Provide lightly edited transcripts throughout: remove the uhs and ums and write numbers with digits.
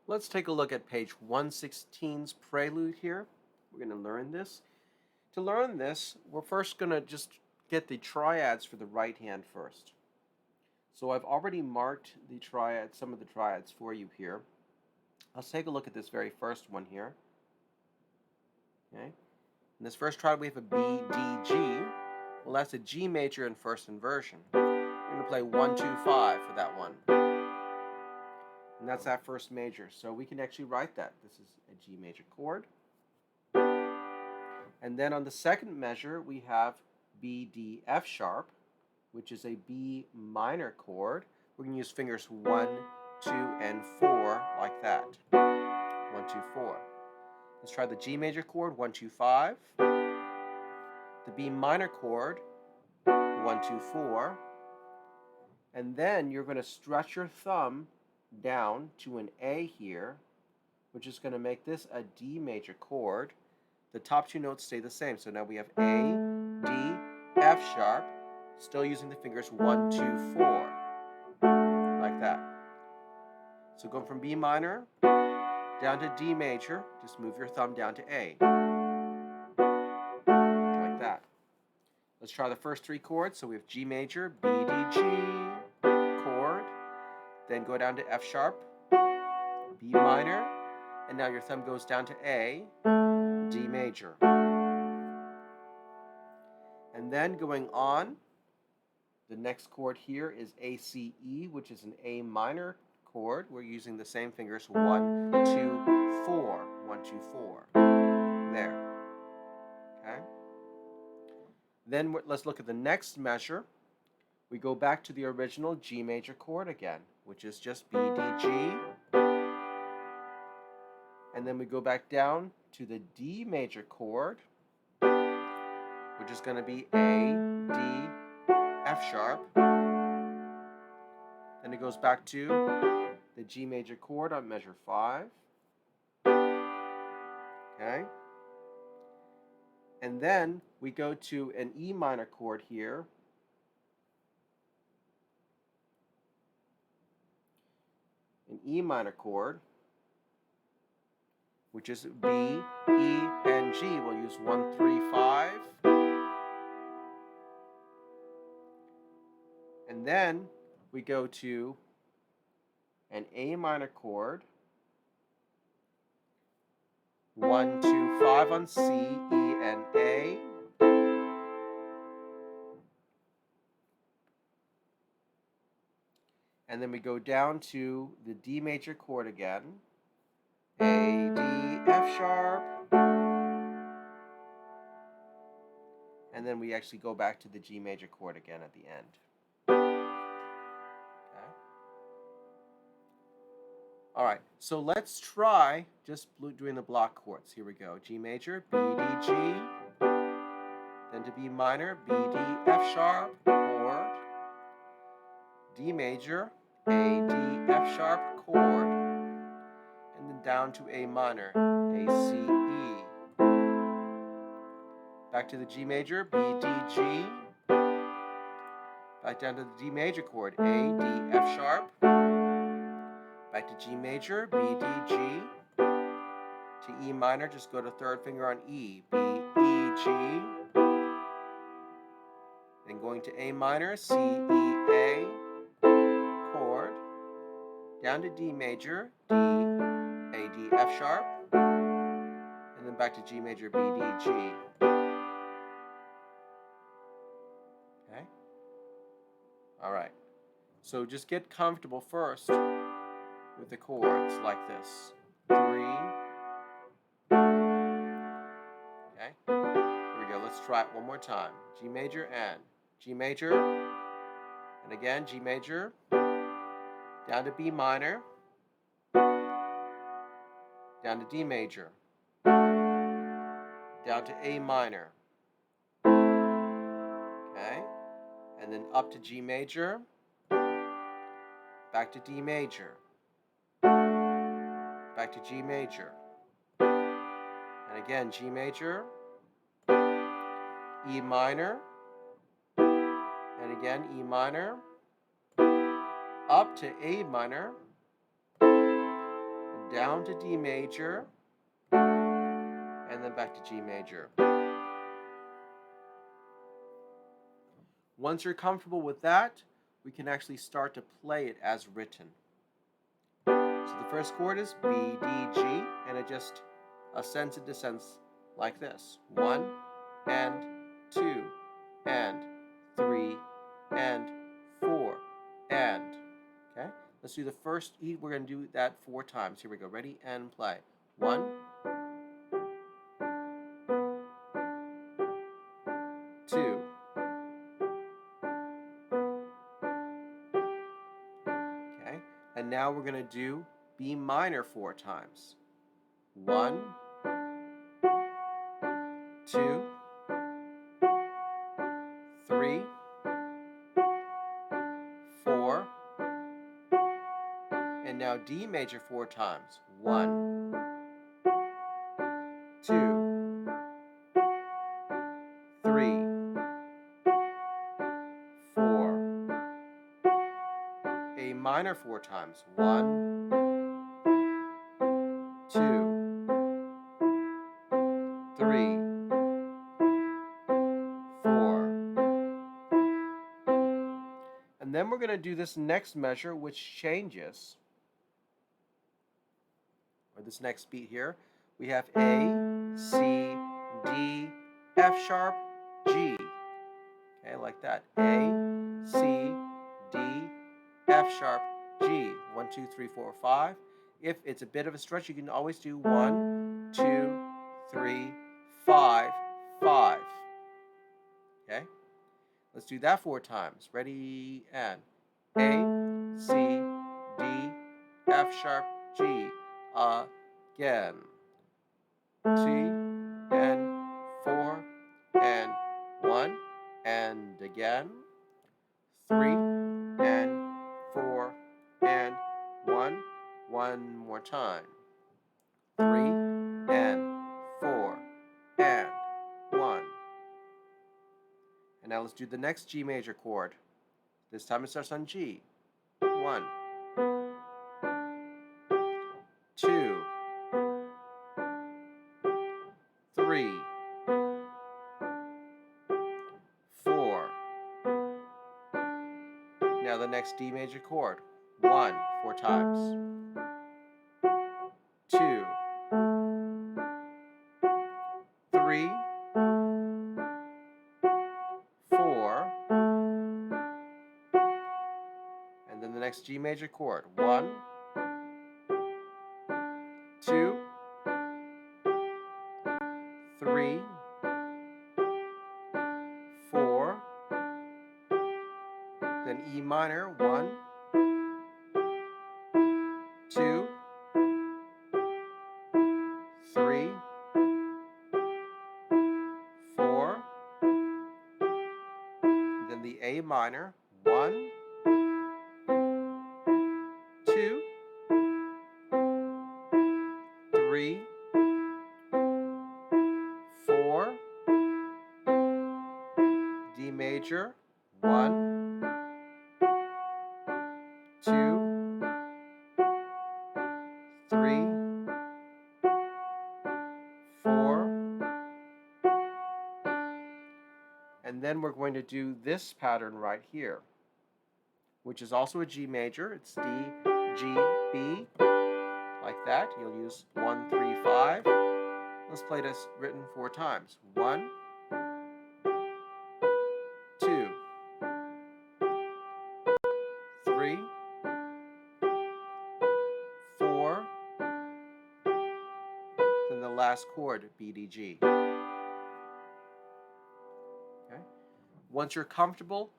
Let's take a look at page 116's Prelude here. We're going to learn this. To learn this, we're first going to just get the triads for the right hand first. So I've already marked the triads, some of the triads for you here. Let's take a look at this very first one here. Okay. In this first triad we have a B, D, G. Well, that's a G major in first inversion. We're going to play 1, 2, 5 for that one. And that's that first major. So we can actually write that. This is a G major chord. And then on the second measure, we have B, D, F sharp, which is a B minor chord. We're going to use fingers 1, 2, and 4 like that. 1, 2, 4. Let's try the G major chord, 1, 2, 5. The B minor chord, 1, 2, 4. And then you're going to stretch your thumb down to an A here, which is going to make this a D major chord. The top two notes stay the same. So now we have A, D, F sharp, still using the fingers 1, 2, 4, like that. So going from B minor down to D major, just move your thumb down to A, like that. Let's try the first three chords. So we have G major, B, D, G, chord, then go down to F sharp, B minor, and now your thumb goes down to A, D major. And then going on, the next chord here is A, C, E, which is an A minor chord. We're using the same fingers, 1, 2, 4, 1, 2, 4. There. Okay? Then let's look at the next measure. We go back to the original G major chord again, which is just B, D, G. And then we go back down to the D major chord, which is going to be A, D, F sharp. Then it goes back to the G major chord on measure 5. Okay? And then we go to an E minor chord here. An E minor chord, which is B, E, and G. We'll use 1, 3, 5. And then we go to an A minor chord, 1, 2, 5 on C, E, and A. And then we go down to the D major chord again, A, D, F sharp. And then we actually go back to the G major chord again at the end. Okay. All right, so let's try just doing the block chords. Here we go. G major, B, D, G. Then to B minor, B, D, F sharp, chord. D major, A, D, F sharp, chord. And then down to A minor, A, C, E. Back to the G major, B, D, G. Back down to the D major chord, A, D, F sharp. Back to G major, B, D, G. To E minor, just go to third finger on E, B, E, G. Then going to A minor, C, E, A, chord. Down to D major, D, A, D, F sharp. And then back to G major, B, D, G. Okay? All right. So just get comfortable first with the chords like this. 3. Okay? Here we go. Let's try it one more time. G major and G major. And again, G major. Down to B minor. Down to D major. Down to A minor. Okay? And then up to G major. Back to D major. Back to G major. And again, G major. E minor. And again, E minor. Up to A minor. down to D major, and then back to G major. Once you're comfortable with that, we can actually start to play it as written. So the first chord is B, D, G, and it just ascends and descends like this. 1 and 2 and 3 and 4 and. Okay? Let's do the first E. We're going to do that 4 times. Here we go. Ready and play. 1, 2. Okay? And now we're going to do B minor 4 times. 1, 2, 3, 4, and now D major 4 times. 1, 2, 3, 4. A minor 4 times. 1, 2, 3, 4. And then we're going to do this next measure, which changes, or this next beat here. We have A, C, D, F sharp, G. Okay, like that. A, C, D, F sharp, G. 1, 2, 3, 4, 5. If it's a bit of a stretch, you can always do 1, 2, 3, 5, 5. Okay? Let's do that 4 times. Ready and A, C, D, F sharp, G. Again. 2 and 4 and 1 and again. 3 and 4 and 1. One more time. 3 and 4 and 1. And now let's do the next G major chord. This time it starts on G. 1, 2, 3, 4. Now the next D major chord. 1, 4 times. 2, 3, 4. And then the next G major chord. 1, 2, 3, 4. Then E minor. 1, 2, 3, 4. Then the A minor. 1, 2, 3, 4. D major. 1, 2, 3, 4. And then we're going to do this pattern right here, which is also a G major. It's D, G, B, like that. You'll use 1, 3, 5. Let's play this written 4 times. 1, 2, 3, 4. Then the last chord, B, D, G. Okay. Once you're comfortable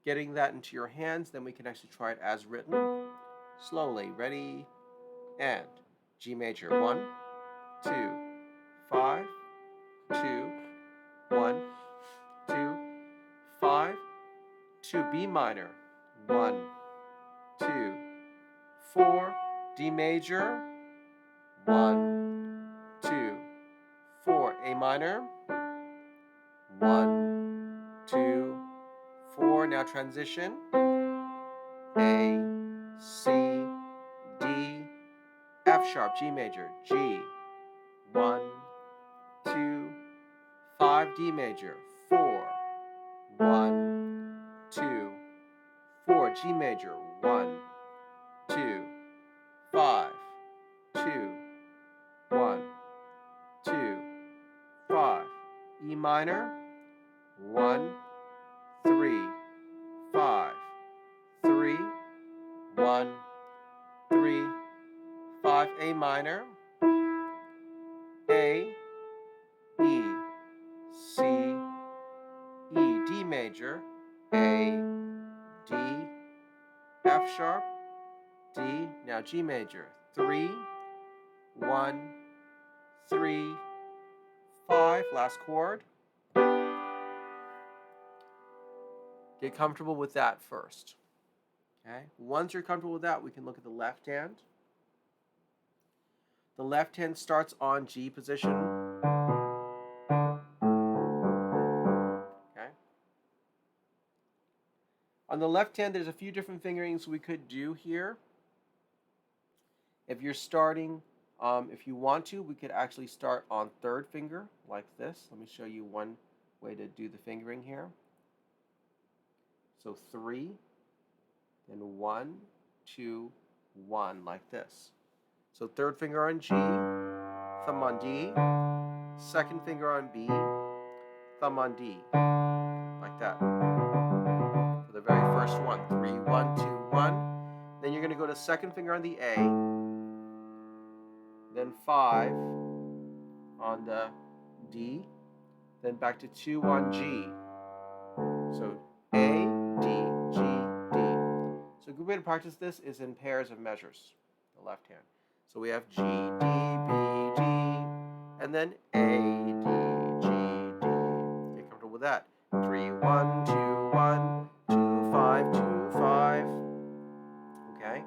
getting that into your hands, then we can actually try it as written. Slowly. Ready? And G major. 1, 2, 5, 2, 1, 2, 5, 2, B minor. 1, 2, 4, D major. 1, 2, 4, A minor. 1, 2, 4. Now transition. A, C, D, F F sharp, G major, G, 1, 2, 5, D major, 4, 1, 2, 4, G major, 1, 2, 5, 2, 1, 2, 5, E minor, 1, 3, 5, 3, 1, 3, 5, A minor, A, E, C, E, D major, A, D, F sharp, D, now G major, 3, 1, 3, 5, last chord. Get comfortable with that first. Okay? Once you're comfortable with that, we can look at the left hand. The left hand starts on G position. Okay? On the left hand, there's a few different fingerings we could do here. If you're starting, if you want to, we could actually start on third finger like this. Let me show you one way to do the fingering here. So 3, then 1, 2, 1, like this. So third finger on G, thumb on D, second finger on B, thumb on D, like that. For the very first one, 3, 1, 2, 1. Then you're going to go to second finger on the A, then 5 on the D, then back to 2 on G. So A, D, G, D. So a good way to practice this is in pairs of measures, the left hand. So we have G, D, B, D, and then A, D, G, D. Get comfortable with that. 3, 1, 2, 1, 2, 5, 2, 5. Okay?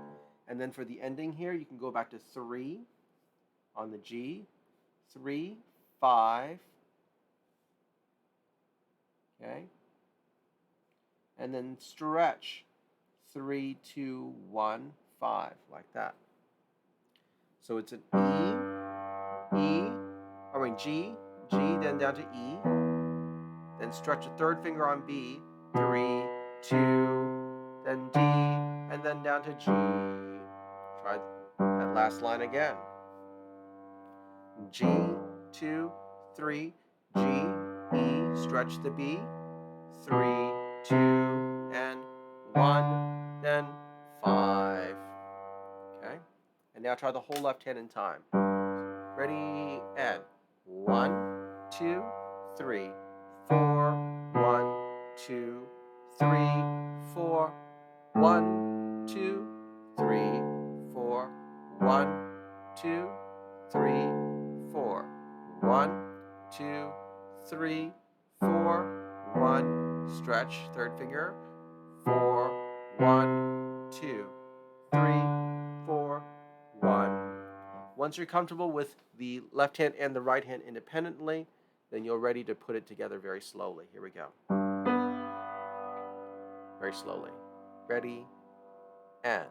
And then for the ending here, you can go back to 3 on the G, 3, 5. Okay? And then stretch 3, 2, 1, 5, like that. So it's an G, then down to E, then stretch a third finger on B, 3, 2, then D, and then down to G. Try that last line again. G, 2, 3, G, E, stretch the B, 3, 2, and 1, then 5. Okay? And now try the whole left hand in time. Ready, and 1, 2, 3, 4, 1, 2, 3, 4, 1, 2, 3, 4, 1, 2, 3, 4, 1, 2, 3, 4, 1, stretch, third finger, 4, 1, 2, 3, 4, 1. Once you're comfortable with the left hand and the right hand independently, then you're ready to put it together very slowly. Here we go. Very slowly. Ready, and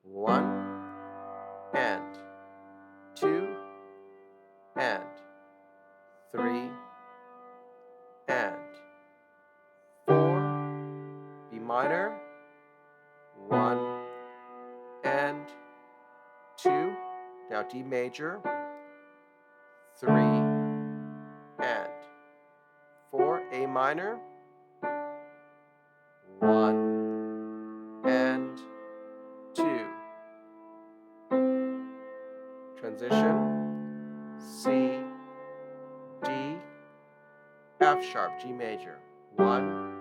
1, and 2, and 3, and 4, B minor, 1, and 2, now D major, 3, and 4, A minor, 1, and 2. Transition, C, D, F sharp, G major, 1,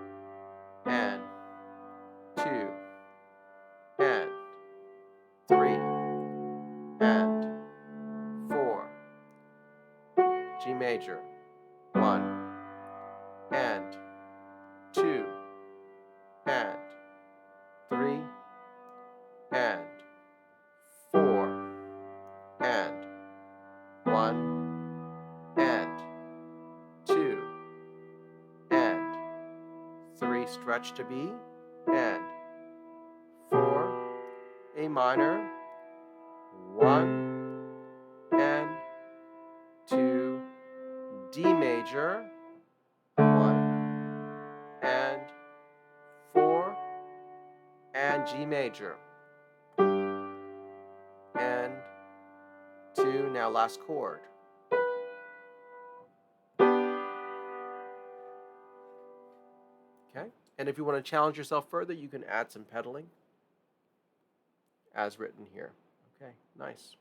and 2, and 3, and 4, G major, 1, and 2, and 3, and 4, and 1, and 2, and 3, stretch to B, and 4, A minor, 1, major, 1, and 4, and G major, and 2, now last chord. Okay, and if you want to challenge yourself further, you can add some pedaling as written here. Okay, nice.